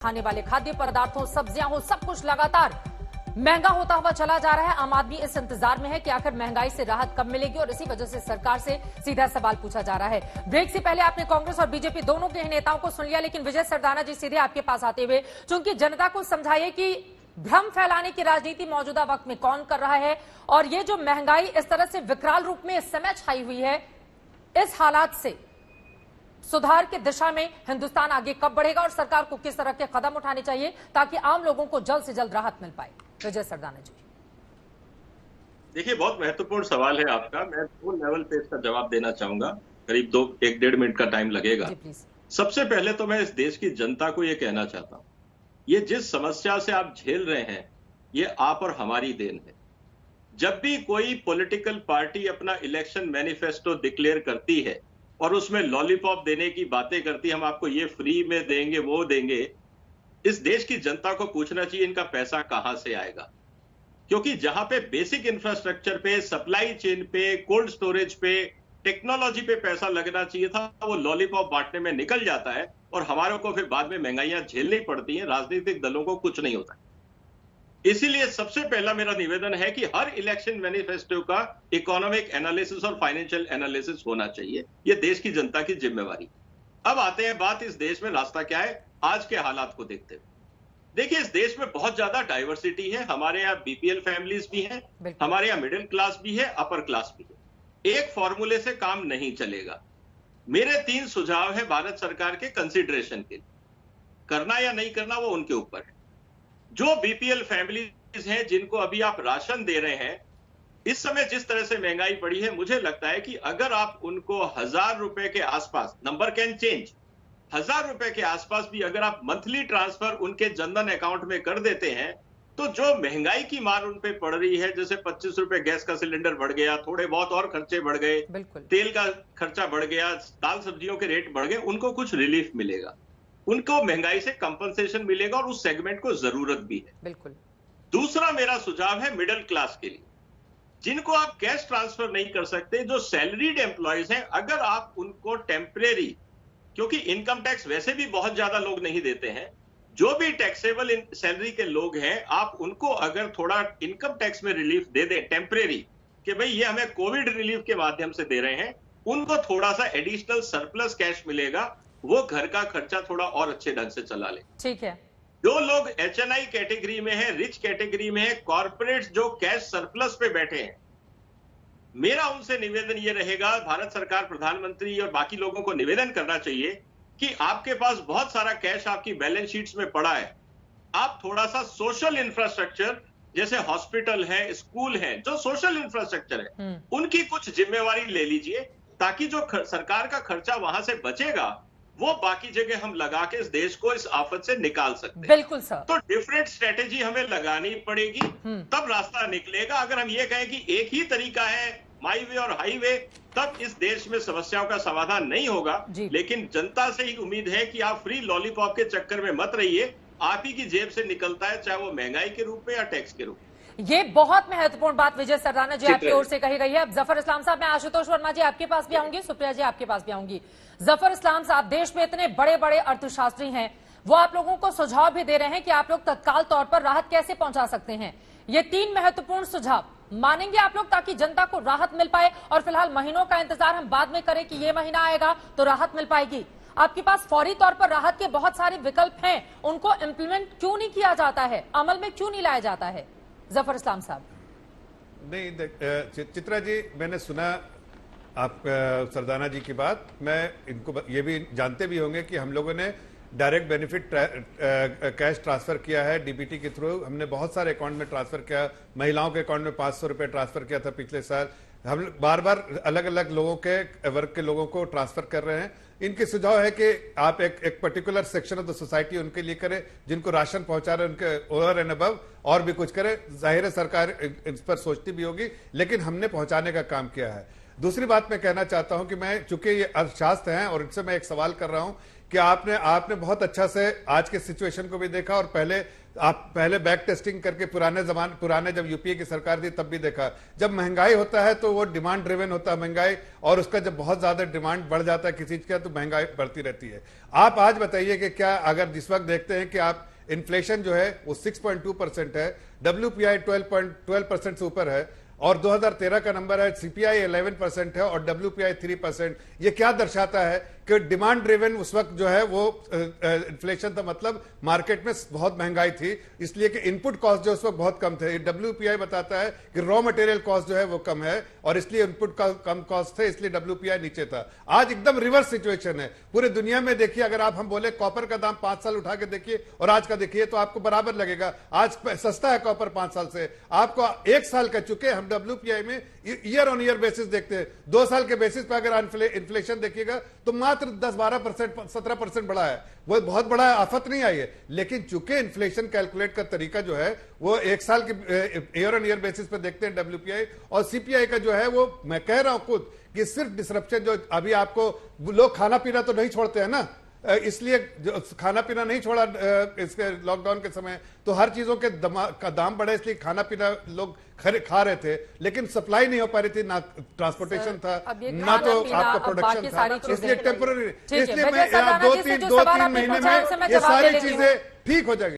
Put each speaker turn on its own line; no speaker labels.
खाने वाले खाद्य पदार्थों, सब्जियां हो, सब कुछ लगातार महंगा होता हुआ चला जा रहा है। आम आदमी इस इंतजार में है कि आखिर महंगाई से राहत कब मिलेगी और इसी वजह से सरकार से सीधा सवाल पूछा जा रहा है। ब्रेक से पहले आपने कांग्रेस और बीजेपी दोनों के नेताओं को सुन लिया, लेकिन विजय सरदाना जी सीधे आपके पास आते हुए चूंकि जनता को समझाइए कि भ्रम फैलाने की राजनीति मौजूदा वक्त में कौन कर रहा है और ये जो महंगाई इस तरह से विकराल रूप में इस समय छाई हुई है, इस हालात से सुधार की दिशा में हिंदुस्तान आगे कब बढ़ेगा और सरकार को किस तरह के कदम उठाने चाहिए ताकि आम लोगों को जल्द से जल्द राहत मिल पाए। विजय सरदाना जी,
देखिए, बहुत महत्वपूर्ण सवाल है आपका। मैं 2 लेवल पे इसका जवाब देना चाहूंगा। करीब 1-1.5 मिनट का टाइम लगेगा। सबसे पहले तो मैं इस देश की जनता को यह कहना चाहता हूं, ये जिस समस्या से आप झेल रहे हैं, ये आप और हमारी देन है। जब भी कोई पॉलिटिकल पार्टी अपना इलेक्शन मैनिफेस्टो डिक्लेयर करती है और उसमें लॉलीपॉप देने की बातें करती है, हम आपको ये फ्री में देंगे, वो देंगे, इस देश की जनता को पूछना चाहिए इनका पैसा कहां से आएगा। क्योंकि जहां पे बेसिक इंफ्रास्ट्रक्चर पे, सप्लाई चेन पे, कोल्ड स्टोरेज पे, टेक्नोलॉजी पे पैसा लगना चाहिए था, वो लॉलीपॉप बांटने में निकल जाता है और हमारे को फिर बाद में महंगाइयां झेलनी पड़ती हैं। राजनीतिक दलों को कुछ नहीं होता। इसीलिए सबसे पहला मेरा निवेदन है कि हर इलेक्शन मैनिफेस्टो का इकोनॉमिक एनालिसिस और फाइनेंशियल एनालिसिस होना चाहिए। यह देश की जनता की जिम्मेवारी। अब आते हैं बात, इस देश में रास्ता क्या है आज के हालात को देखते हुए। देखिए, इस देश में बहुत ज्यादा डाइवर्सिटी है। हमारे यहाँ बीपीएल फैमिलीज भी हैं, हमारे यहाँ मिडिल क्लास भी है, अपर क्लास भी है। एक फॉर्मूले से काम नहीं चलेगा। मेरे 3 सुझाव है भारत सरकार के कंसिडरेशन के लिए। करना या नहीं करना वो उनके ऊपर है। जो बीपीएल फैमिलीज हैं, जिनको अभी आप राशन दे रहे हैं, इस समय जिस तरह से महंगाई बढ़ी है, मुझे लगता है कि अगर आप उनको 1000 रुपए के आसपास, नंबर कैन चेंज, 1000 रुपए के आसपास भी अगर आप मंथली ट्रांसफर उनके जनधन अकाउंट में कर देते हैं, तो जो महंगाई की मार उन पे पड़ रही है, जैसे 25 रुपए गैस का सिलेंडर बढ़ गया, थोड़े बहुत और खर्चे बढ़ गए, तेल का खर्चा बढ़ गया, दाल सब्जियों के रेट बढ़ गए, उनको कुछ रिलीफ मिलेगा, उनको महंगाई से कंपनसेशन मिलेगा और उस सेगमेंट को जरूरत भी है।
बिल्कुल।
दूसरा मेरा सुझाव है मिडिल क्लास के लिए, जिनको आप कैश ट्रांसफर नहीं कर सकते, जो सैलरीड एम्प्लॉयज हैं, अगर आप उनको टेम्परेरी, क्योंकि इनकम टैक्स वैसे भी बहुत ज्यादा लोग नहीं देते हैं, जो भी टैक्सेबल सैलरी के लोग हैं, आप उनको अगर थोड़ा इनकम टैक्स में रिलीफ दे दें टेम्परेरी, कि भाई ये हमें कोविड रिलीफ के माध्यम से दे रहे हैं, उनको थोड़ा सा एडिशनल सरप्लस कैश मिलेगा, वो घर का खर्चा थोड़ा और अच्छे ढंग से चला ले।
ठीक है।
जो लोग एचएनआई कैटेगरी में है, रिच कैटेगरी में है, कॉर्पोरेट्स जो कैश सरप्लस पे बैठे हैं, मेरा उनसे निवेदन ये रहेगा, भारत सरकार, प्रधानमंत्री और बाकी लोगों को निवेदन करना चाहिए कि आपके पास बहुत सारा कैश आपकी बैलेंस शीट्स में पड़ा है, आप थोड़ा सा सोशल इंफ्रास्ट्रक्चर जैसे हॉस्पिटल है, स्कूल है, जो सोशल इंफ्रास्ट्रक्चर है, उनकी कुछ जिम्मेवारी ले लीजिए, ताकि जो सरकार का खर्चा वहां से बचेगा वो बाकी जगह हम लगा के इस देश को इस आफत से निकाल सकते हैं।
बिल्कुल सर।
तो डिफरेंट स्ट्रेटेजी हमें लगानी पड़ेगी, तब रास्ता निकलेगा। अगर हम ये कहें कि एक ही तरीका है, माई वे और हाईवे, तब इस देश में समस्याओं का समाधान नहीं होगा। लेकिन जनता से ही उम्मीद है कि आप फ्री लॉलीपॉप के चक्कर में मत रहिए। आप ही की जेब से निकलता है, चाहे वो महंगाई के रूप में या टैक्स के रूप में।
ये बहुत महत्वपूर्ण बात विजय सरदाना जी आपकी ओर से कही गई है। अब जफर इस्लाम साहब, मैं आशुतोष वर्मा जी आपके पास भी आऊंगी, सुप्रिया जी आपके पास भी आऊंगी। जफर इस्लाम साहब, देश में इतने बड़े बड़े अर्थशास्त्री हैं, वो आप लोगों को सुझाव भी दे रहे हैं कि आप लोग तत्काल तौर पर राहत कैसे पहुंचा सकते हैं। ये 3 महत्वपूर्ण सुझाव मानेंगे आप लोग ताकि जनता को राहत मिल पाए? और फिलहाल महीनों का इंतजार हम बाद में करें कि ये महीना आएगा तो राहत मिल पाएगी? आपके पास फौरी तौर पर राहत के बहुत सारे विकल्प हैं, उनको इम्प्लीमेंट क्यों नहीं किया जाता है, अमल में क्यों नहीं लाया जाता है? जफर इस्लाम साहब।
नहीं, चित्रा जी, मैंने सुना आप सरदाना जी की बात। मैं इनको ये भी जानते भी होंगे कि हम लोगों ने डायरेक्ट बेनिफिट कैश ट्रांसफर किया है डीबीटी के थ्रू। हमने बहुत सारे अकाउंट में ट्रांसफर किया, महिलाओं के अकाउंट में 500 रुपए ट्रांसफर किया था पिछले साल। हम बार बार अलग अलग लोगों के वर्ग के लोगों को ट्रांसफर कर रहे हैं। इनके सुझाव है कि आप एक particular section of the society उनके लिए करें, जिनको राशन पहुंचा रहे उनके ओवर एंड अबव और भी कुछ करें। जाहिर है सरकार इस पर सोचती भी होगी, लेकिन हमने पहुंचाने का काम किया है। दूसरी बात मैं कहना चाहता हूं कि मैं, चूंकि ये अर्थशास्त्र हैं और इनसे मैं एक सवाल कर रहा हूं कि आपने बहुत अच्छा से आज के सिचुएशन को भी देखा और पहले बैक टेस्टिंग करके पुराने जब यूपीए की सरकार थी तब भी देखा। जब महंगाई होता है तो वो डिमांड ड्रिवन होता है महंगाई, और उसका जब बहुत ज्यादा डिमांड बढ़ जाता है किसी चीज का तो महंगाई बढ़ती रहती है। आप आज बताइए कि क्या अगर जिस वक्त देखते हैं कि आप इन्फ्लेशन जो है वो 6.2% है, WPI 12% से ऊपर है, और 2013 का नंबर है, CPI 11% है और WPI 3%। ये क्या दर्शाता है कि डिमांड ड्रिवन उस वक्त जो है वो इन्फ्लेशन था, मतलब मार्केट में बहुत महंगाई थी, इसलिए कि इनपुट कॉस्ट जो उस वक्त बहुत कम थे। WPI बताता है कि रॉ मटेरियल कॉस्ट जो है वो कम है और इसलिए इनपुट कम कॉस्ट थे, इसलिए WPI नीचे था। आज एकदम रिवर्स सिचुएशन है पूरे दुनिया में। देखिए, अगर आप हम बोले कॉपर का दाम 5 साल उठा के देखिए और आज का देखिए तो आपको बराबर लगेगा। आज सस्ता है कॉपर 5 साल से, आपको 1 साल का चुके हम WPI में ईयर ऑन ईयर बेसिस देखते हैं। 2 साल के बेसिस पर अगर इन्फ्लेशन देखिएगा तो मात्र 10-12%, 17% बढ़ा है। वो बहुत बड़ा आफत नहीं आई है, लेकिन चूंकि इन्फ्लेशन कैलकुलेट का तरीका जो है वो 1 साल के ईयर ऑन ईयर बेसिस पे देखते हैं WPI और CPI का जो है वो, मैं कह रहा हूं खुद कि सिर्फ डिसरप्शन जो अभी आपको, लोग खाना पीना तो नहीं छोड़ते हैं ना, इसलिए जो खाना पीना नहीं छोड़ा इसके लॉकडाउन के समय, तो हर चीजों के का दाम बढ़ा, इसलिए खाना पीना लोग खा रहे थे, लेकिन सप्लाई नहीं हो पा रही थी, ना ट्रांसपोर्टेशन था, ना तो आपका प्रोडक्शन था, इसलिए टेम्पोररी, इसलिए मैं 2-3 महीने में ये सारी चीजें ठीक हो जाएगी।